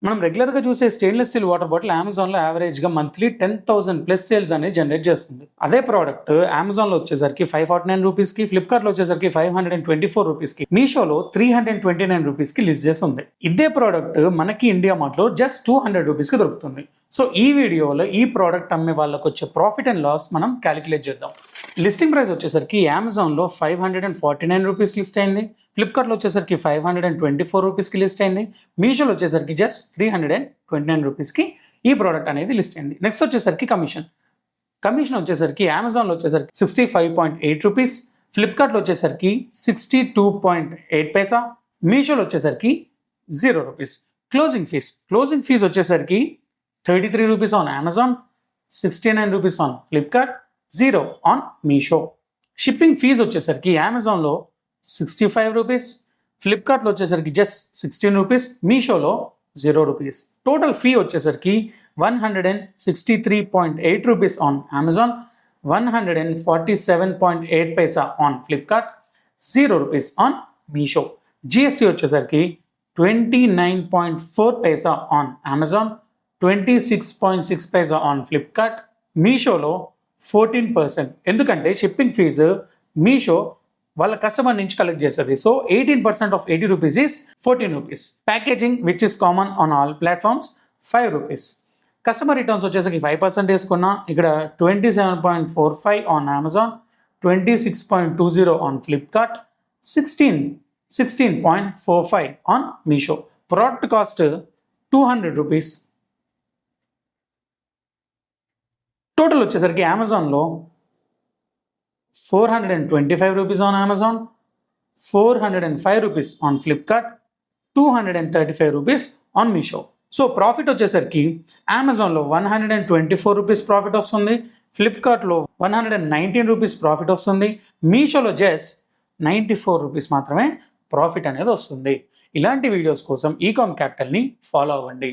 మనం రెగ్యులర్‌గా చూసే స్టెయిన్‌లెస్ స్టీల్ వాటర్ బాటిల్ అమెజాన్‌లో యావరేజ్‌గా మంత్లీ 10,000 ప్లస్ సేల్స్ అనేది జనరేట్ చేస్తుంది. అదే ప్రొడక్ట్ అమెజాన్‌లో వచ్చేసరికి ₹549కి, ఫ్లిప్‌కార్ట్‌లో వచ్చేసరికి ₹524కి, మీషోలో ₹329కి లిస్ట్ చేసి ఉంది. ఇదే ప్రొడక్ట్ మనకి ఇండియా మార్ట్‌లో జస్ట్ ₹200కి దొరుకుతుంది. సో ఈ వీడియోలో ఈ ప్రోడక్ట్ అమ్మే వాళ్ళకి వచ్చే ప్రాఫిట్ అండ్ లాస్ మనం క్యాలిక్యులేట్ చేద్దాం. లిస్టింగ్ ప్రైస్ వచ్చేసరికి అమెజాన్‌లో ₹549 లిస్ట్ అయింది, ఫ్లిప్‌కార్ట్‌లో వచ్చేసరికి ₹524కి లిస్ట్ అయింది, మీషోలో వచ్చేసరికి జస్ట్ ₹329కి ఈ ప్రోడక్ట్ అనేది లిస్ట్ అయింది. నెక్స్ట్ వచ్చేసరికి కమిషన్ వచ్చేసరికి అమెజాన్లో వచ్చేసరికి ₹65.8, ఫ్లిప్‌కార్ట్‌లో వచ్చేసరికి 62.8 పైసా, మీషోలో వచ్చేసరికి ₹0. క్లోజింగ్ ఫీజ్ వచ్చేసరికి ₹33 on Amazon, ₹69 on Flipkart, 0 on Meesho. Shipping fees వచ్చేసరికి అమెజాన్లో ₹65, ఫ్లిప్‌కార్ట్‌లో వచ్చేసరికి జస్ట్ ₹16, మీషోలో ₹0. టోటల్ ఫీ వచ్చేసరికి ₹163.8 on Amazon, 147.8 paisa on Flipkart, ₹0 on Meesho. GST వచ్చేసరికి 29.4 paisa on Amazon, 26.6 paisa on Flipkart, మీషోలో 14%. ఎందుకంటే షిప్పింగ్ ఫీజు మీషో వాళ్ళ కస్టమర్ నుంచి కలెక్ట్ చేస్తుంది. So 18% of ₹80 is ₹14. Packaging which is common on all platforms ₹5. Customer returns వచ్చేసరికి 5% వేసుకున్నా ఇక్కడ 27.45 on Amazon, 26.20 on Flipkart, 16.45 on Meesho. Product cost ₹200. Total వచ్చేసరికి అమెజాన్లో ₹425 on Amazon, ₹405 on Flipkart, ₹235 on Meesho. So profit వచ్చేసరికి అమెజాన్లో ₹124 ప్రాఫిట్ వస్తుంది, ఫ్లిప్‌కార్ట్లో ₹119 ప్రాఫిట్ వస్తుంది, మీషోలో జస్ట్ ₹94 మాత్రమే ప్రాఫిట్ అనేది వస్తుంది. ఇలాంటి వీడియోస్ కోసం ఈకామ్ క్యాపిటల్ని ఫాలో అవ్వండి.